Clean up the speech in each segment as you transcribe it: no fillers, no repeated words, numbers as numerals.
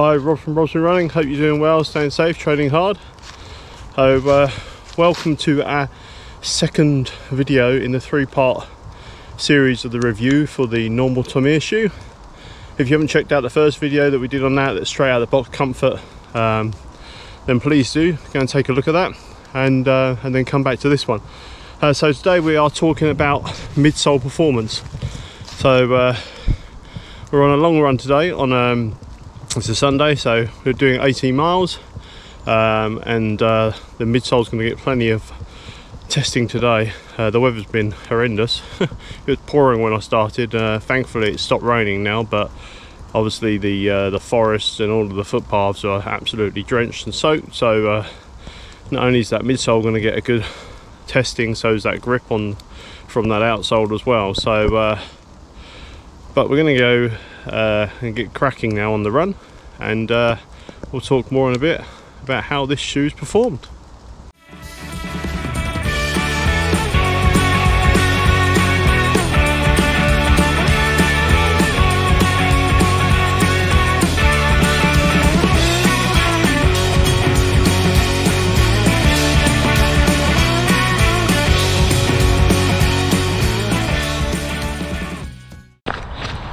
Hi, Rob from Rob's Been Running. Hope you're doing well, staying safe, training hard. So welcome to our second video in the 3-part series of the review for the NNormal Tomir shoe. If you haven't checked out the first video that we did on that's straight out of the box comfort, then please do go and take a look at that, and then come back to this one. So today we are talking about midsole performance. So we're on a long run today on it's a Sunday, so we're doing 18 miles, and the midsole's going to get plenty of testing today. The weather's been horrendous. It was pouring when I started. Thankfully it stopped raining now, but obviously the forests and all of the footpaths are absolutely drenched and soaked. So not only is that midsole going to get a good testing, so is that grip on from that outsole as well. So but we're going to go and get cracking now on the run, and we'll talk more in a bit about how this shoe's performed.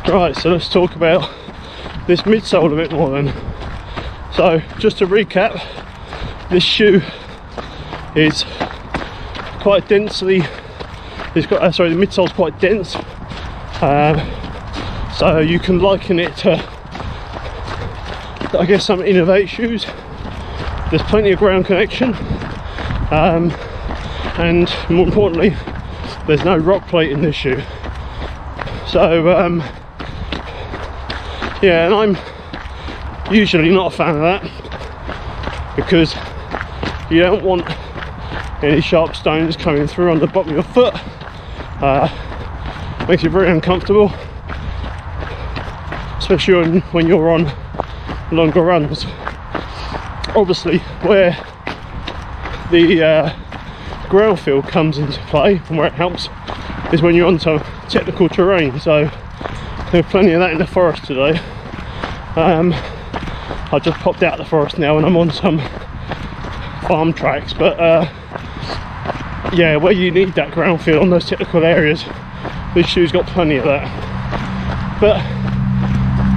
Right, so let's talk about this midsole a bit more then. So just to recap, this shoe is quite densely, the midsole's quite dense, so you can liken it to, I guess, some Innovate shoes. There's plenty of ground connection, and more importantly, there's no rock plate in this shoe. So yeah, and I'm usually not a fan of that, because you don't want any sharp stones coming through on the bottom of your foot. Makes you very uncomfortable, especially when you're on longer runs. Obviously, where the ground feel comes into play and where it helps is when you're onto technical terrain. So there's plenty of that in the forest today. I just popped out of the forest now and I'm on some farm tracks, but yeah, where you need that ground feel on those technical areas, this shoe's got plenty of that. But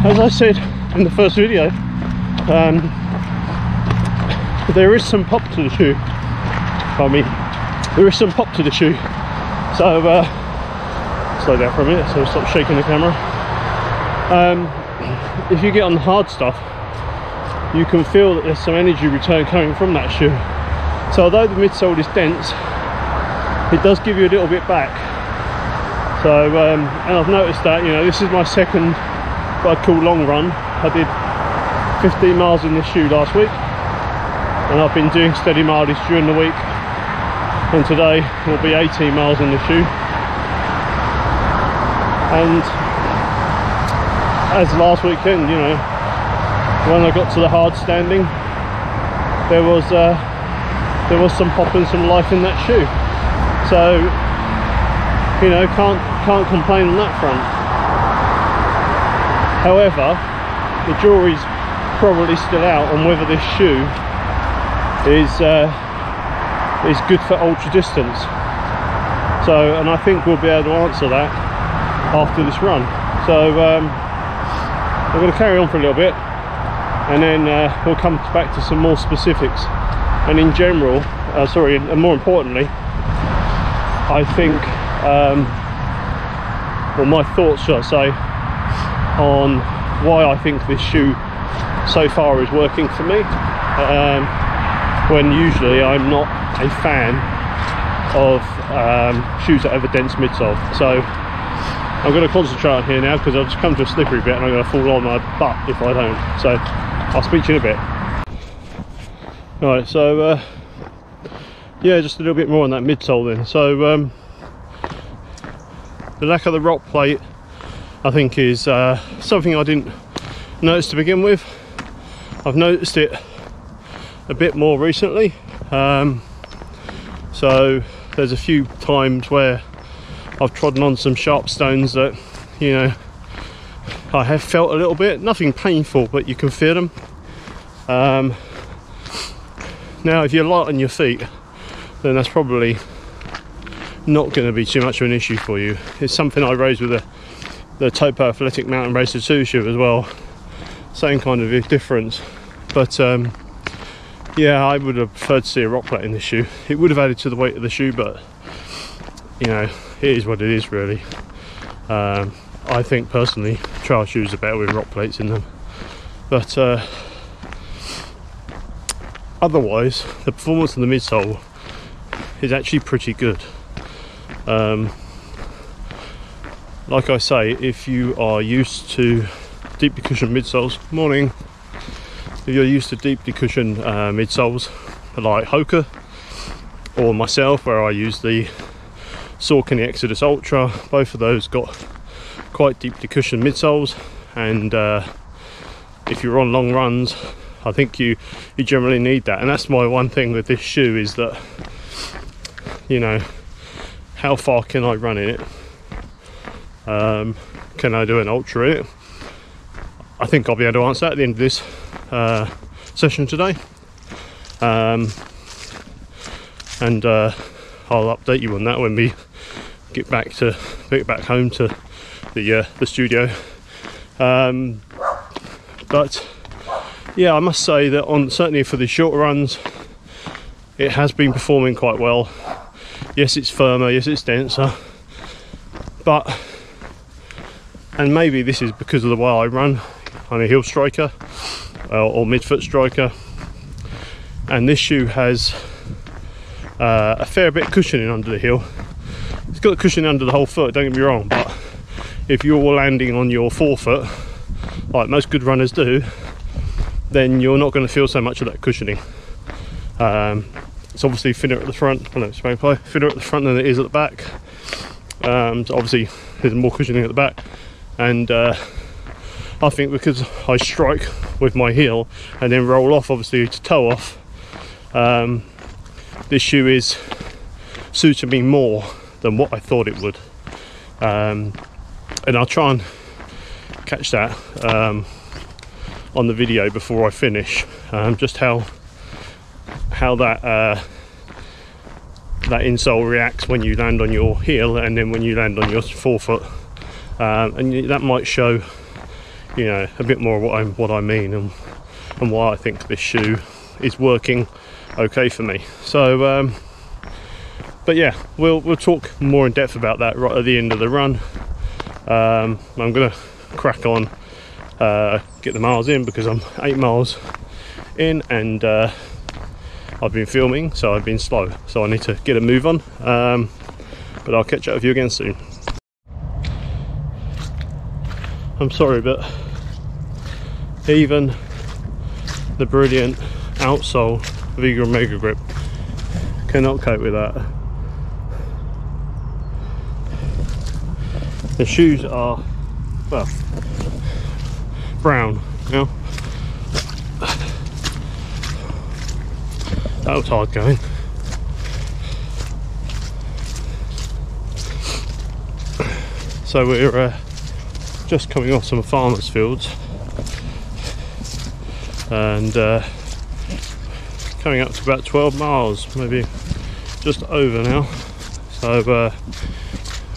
as I said in the first video, there is some pop to the shoe. There is some pop to the shoe. So slow down for a minute, so stop shaking the camera. If you get on the hard stuff, you can feel that there's some energy return coming from that shoe. So although the midsole is dense, it does give you a little bit back. So and I've noticed that, you know, this is my second what I'd call long run. I did 15 miles in this shoe last week, and I've been doing steady mileage during the week, and today will be 18 miles in the shoe. And as last weekend, you know, when I got to the hard standing, there was some pop and some life in that shoe. So, you know, can't complain on that front. However, the jury's probably still out on whether this shoe is good for ultra distance. So, and I think we'll be able to answer that after this run. So I'm going to carry on for a little bit, and then we'll come back to some more specifics. And in general, and more importantly, I think, well, my thoughts, should I say, on why I think this shoe so far is working for me, when usually I'm not a fan of shoes that have a dense midsole. So I'm going to concentrate on here now, because I've just come to a slippery bit and I'm going to fall on my butt if I don't. So I'll speak to you in a bit. Right, so yeah, just a little bit more on that midsole then. So the lack of the rock plate, I think, is something I didn't notice to begin with. I've noticed it a bit more recently. So there's a few times where I've trodden on some sharp stones that, you know, I have felt a little bit, nothing painful, but you can feel them. Now if you're light on your feet, then that's probably not going to be too much of an issue for you. It's something I raised with the Topo Athletic Mountain Racer 2 shoe as well. Same kind of difference, but yeah, I would have preferred to see a rock plate in this shoe. It would have added to the weight of the shoe, but you know, it is what it is really. I think personally trail shoes are better with rock plates in them, but otherwise the performance of the midsole is actually pretty good. Like I say, if you are used to deeply cushioned midsoles, morning, if you're used to deeply cushioned midsoles like Hoka or myself, where I use the Saucony Exodus Ultra, both of those got quite deeply cushioned midsoles, and if you're on long runs, I think you generally need that. And that's my one thing with this shoe, is that, you know, how far can I run in it? Can I do an ultra in it? I think I'll be able to answer that at the end of this session today, and I'll update you on that when we get back home to the studio. But yeah, I must say that certainly for the shorter runs, it has been performing quite well. Yes, it's firmer, yes, it's denser, but, and maybe this is because of the way I run. I'm a heel striker or midfoot striker, and this shoe has a fair bit of cushioning under the heel. It's got cushioning under the whole foot, don't get me wrong, but if you're landing on your forefoot like most good runners do, then you're not going to feel so much of that cushioning. It's obviously thinner at the front, thinner at the front than it is at the back. So obviously there's more cushioning at the back, and I think because I strike with my heel and then roll off, obviously to toe off, this shoe is suiting me more than what I thought it would, and I'll try and catch that on the video before I finish, just how that insole reacts when you land on your heel and then when you land on your forefoot, and that might show, you know, a bit more what I mean and why I think this shoe is working okay for me. So but yeah, we'll talk more in depth about that right at the end of the run. I'm gonna crack on, get the miles in, because I'm 8 miles in, and I've been filming, so I've been slow, so I need to get a move on, but I'll catch up with you again soon. I'm sorry, but even the brilliant outsole Vigor Mega Grip cannot cope with that. The shoes are, well, brown, you know. That was hard going. So we're just coming off some farmers' fields, and coming up to about 12 miles, maybe just over now. So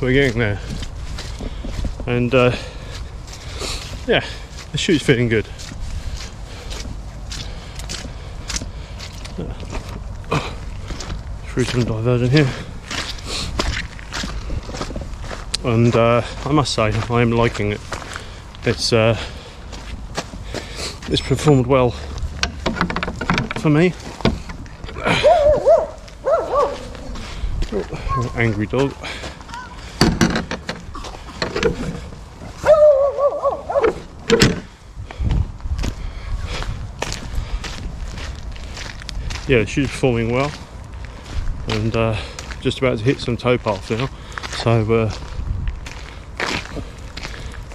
we're getting there, and yeah, the shoe's feeling good. Through some diversion here, and I must say I am liking it. It's performed well for me. Oh, angry dog. Yeah, the shoe's performing well, and just about to hit some toe paths now, so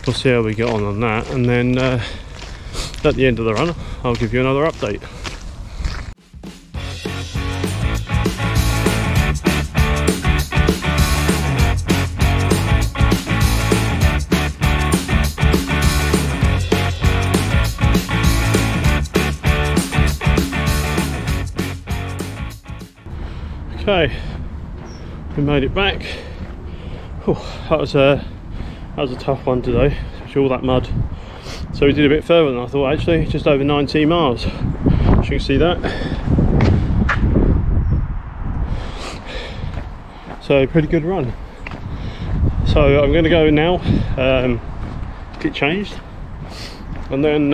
we'll see how we get on that, and then at the end of the run I'll give you another update. Okay, we made it back. Whew, that was a tough one today, especially all that mud. So we did a bit further than I thought actually, just over 19 miles. As you can see that. So pretty good run. So I'm going to go now, get changed, and then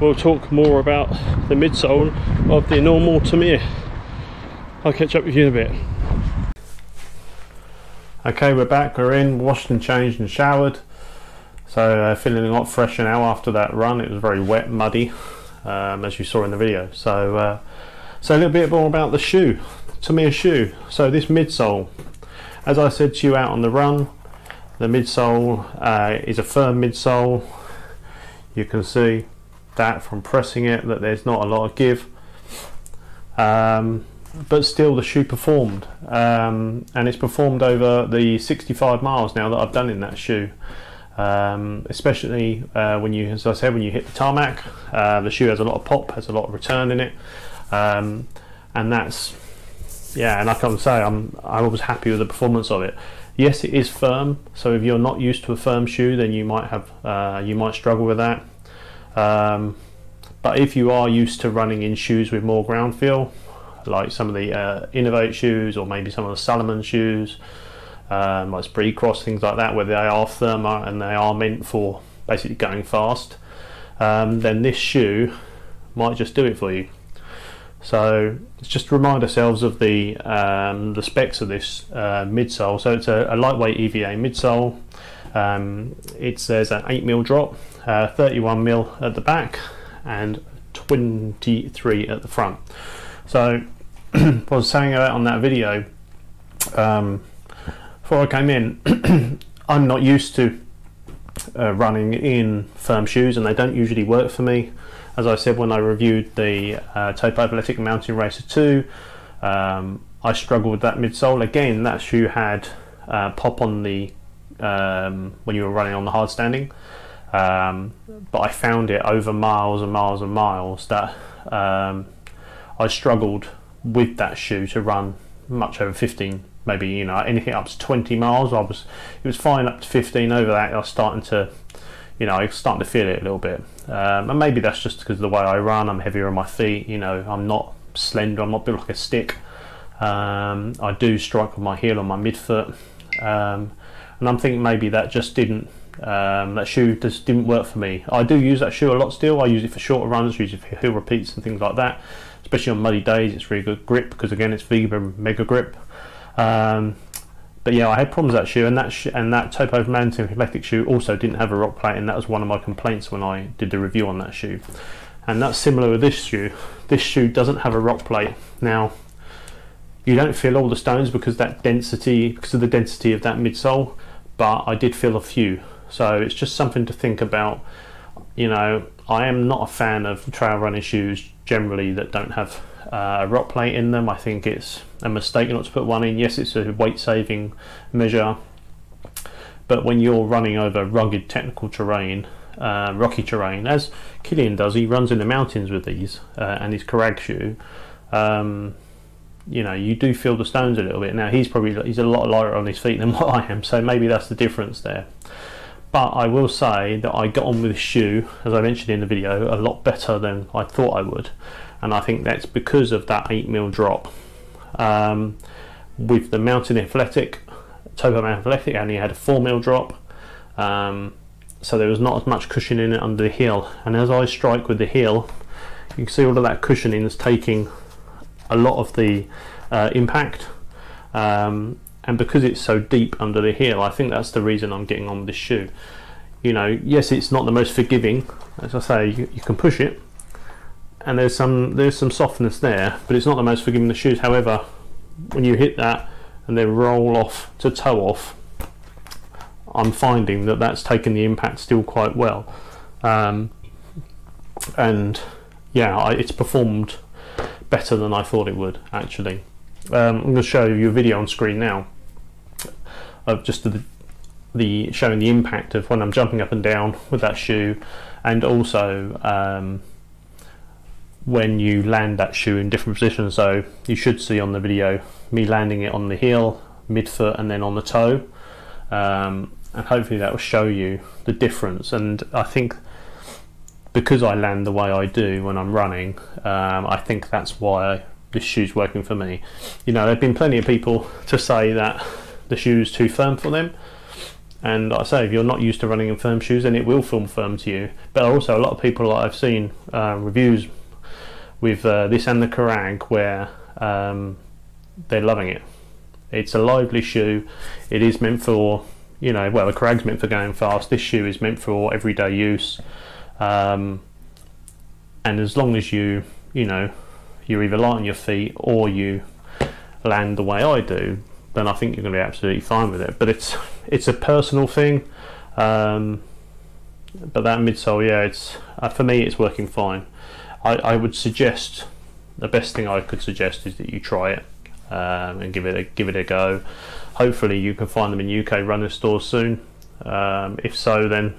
we'll talk more about the midsole of the NNormal Tomir. I'll catch up with you in a bit. Okay, we're back, we're in, washed and changed and showered. So feeling a lot fresher now after that run. It was very wet, muddy, as you saw in the video. So a little bit more about the shoe, Tomir shoe. So this midsole, as I said to you out on the run, the midsole is a firm midsole. You can see that from pressing it, that there's not a lot of give. But still the shoe performed, and it's performed over the 65 miles now that I've done in that shoe. Especially when you, as I said, when you hit the tarmac, the shoe has a lot of pop, has a lot of return in it, and that's, yeah, and I can say I was happy with the performance of it. Yes, it is firm, so if you're not used to a firm shoe, then you might have you might struggle with that. But if you are used to running in shoes with more ground feel, like some of the Innovate shoes, or maybe some of the Salomon shoes, like Spree Cross, things like that, where they are firmer and they are meant for basically going fast, then this shoe might just do it for you. So let's just remind ourselves of the specs of this midsole. So it's a lightweight EVA midsole. It says an 8mm drop, 31mm at the back and 23 at the front. So I was saying about on that video, before I came in, I'm not used to running in firm shoes, and they don't usually work for me. As I said when I reviewed the Topo Athletic Mountain Racer 2, I struggled with that midsole. Again, that shoe had pop on the when you were running on the hard standing, but I found it over miles and miles and miles that I struggled with that shoe to run much over 15, maybe, you know, anything up to 20 miles. It was fine up to 15. Over that, I was starting to, you know, I was starting to feel it a little bit, and maybe that's just because of the way I run. I'm heavier on my feet, you know, I'm not slender, I'm not built like a stick. I do strike with my heel on my midfoot, and I'm thinking maybe that just didn't, that shoe just didn't work for me. I do use that shoe a lot still. I use it for shorter runs, use it for hill repeats and things like that, especially on muddy days. It's really good grip because, again, it's Vibram Mega Grip. But yeah, I had problems with that shoe, and that Topo Mountain Athletic shoe also didn't have a rock plate, and that was one of my complaints when I did the review on that shoe. And that's similar with this shoe. This shoe doesn't have a rock plate. Now, you don't feel all the stones because of the density of that midsole, but I did feel a few. So it's just something to think about. You know, I am not a fan of trail running shoes generally that don't have a rock plate in them. I think it's a mistake not to put one in. Yes, it's a weight saving measure, but when you're running over rugged technical terrain, rocky terrain, as Killian does, he runs in the mountains with these and his Kjerag shoe, you know, you do feel the stones a little bit. Now he's a lot lighter on his feet than what I am, so maybe that's the difference there. But I will say that I got on with the shoe, as I mentioned in the video, a lot better than I thought I would, and I think that's because of that 8mm drop. With the Mountain Athletic, Topo Mountain Athletic only had a 4mm drop, so there was not as much cushion in it under the heel, and as I strike with the heel, you can see all of that cushioning is taking a lot of the impact, and because it's so deep under the heel, I think that's the reason I'm getting on with this shoe. You know, yes, it's not the most forgiving. As I say, you can push it, and there's some softness there, but it's not the most forgiving of the shoes. However, when you hit that and then roll off to toe off, I'm finding that that's taken the impact still quite well, and yeah, it's performed better than I thought it would actually. I'm going to show you a video on screen now of just the showing the impact of when I'm jumping up and down with that shoe, and also when you land that shoe in different positions. So you should see on the video me landing it on the heel, midfoot, and then on the toe, and hopefully that will show you the difference. And I think because I land the way I do when I'm running, I think that's why this shoe's working for me. You know, there have been plenty of people to say that the shoe's too firm for them, and I say if you're not used to running in firm shoes, then it will feel firm to you. But also a lot of people that I've seen reviews with this and the Kjerag where they're loving it. It's a lively shoe. It is meant for, you know, well, the Kjerag's meant for going fast. This shoe is meant for everyday use, and as long as you know, you're either light on your feet or you land the way I do, then I think you're going to be absolutely fine with it. But it's a personal thing. But that midsole, yeah, it's for me, it's working fine. I would suggest, the best thing I could suggest is that you try it and give it a go. Hopefully you can find them in UK running stores soon. If so, then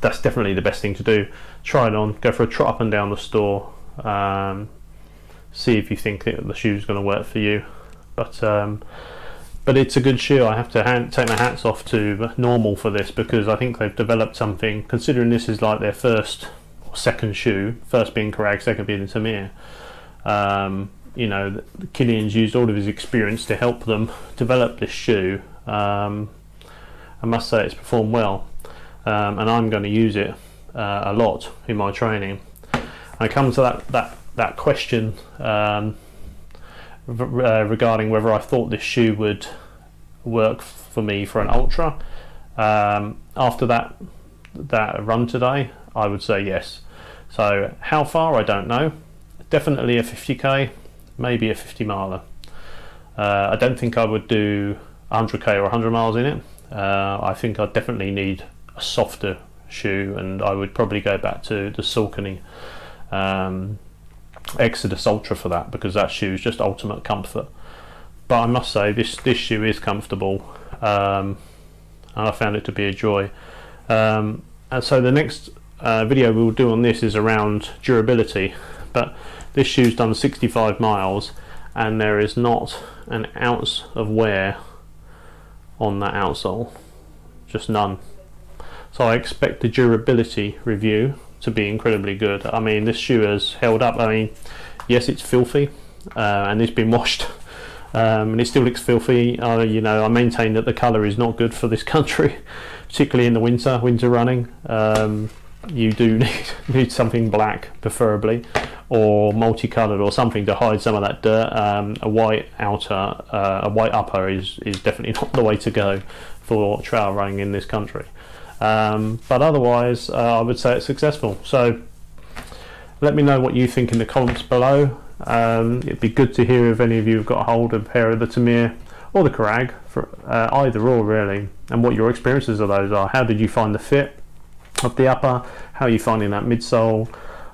that's definitely the best thing to do. Try it on, go for a trot up and down the store, see if you think that the shoe's going to work for you. But it's a good shoe. I have to take my hats off to NNormal for this, because I think they've developed something, considering this is like their first or second shoe, first being Kjerag, second being Tomir. You know, Kilian's used all of his experience to help them develop this shoe. I must say it's performed well, and I'm going to use it a lot in my training. I come to that question regarding whether I thought this shoe would work for me for an ultra. After that run today, I would say yes. So how far, I don't know. Definitely a 50k, maybe a 50 miler. I don't think I would do 100k or 100 miles in it. I think I definitely need a softer shoe, and I would probably go back to the Saucony Exodus Ultra for that, because that shoe is just ultimate comfort. But I must say this shoe is comfortable, and I found it to be a joy. And so the next video we'll do on this is around durability. But this shoe's done 65 miles and there is not an ounce of wear on that outsole, just none. So I expect the durability review to be incredibly good. I mean, this shoe has held up. I mean, yes, it's filthy and it's been washed, and it still looks filthy. You know, I maintain that the colour is not good for this country, particularly in the winter running. You do need something black, preferably, or multicoloured, or something to hide some of that dirt. A white outer, a white upper is definitely not the way to go for trail running in this country. But otherwise, I would say it's successful. So let me know what you think in the comments below. It'd be good to hear if any of you have got a hold of a pair of the Tomir or the Kjerag, for either or really, and what your experiences of those are. How did you find the fit of the upper? How are you finding that midsole?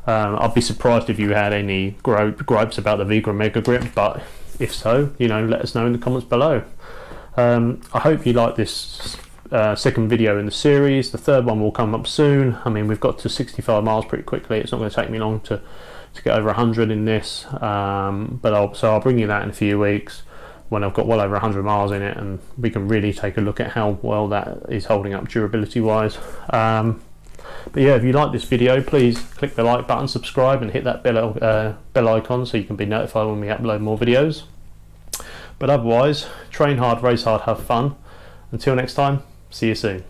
I'd be surprised if you had any gripes about the Vigra Mega Grip, but if so, you know, let us know in the comments below. I hope you like this second video in the series. The third one will come up soon. I mean, we've got to 65 miles pretty quickly. It's not going to take me long to get over 100 in this, but I'll bring you that in a few weeks when I've got well over 100 miles in it, and we can really take a look at how well that is holding up durability wise. But yeah, if you like this video, please click the like button, subscribe, and hit that bell icon so you can be notified when we upload more videos. But otherwise, train hard, race hard, have fun. Until next time, see you soon.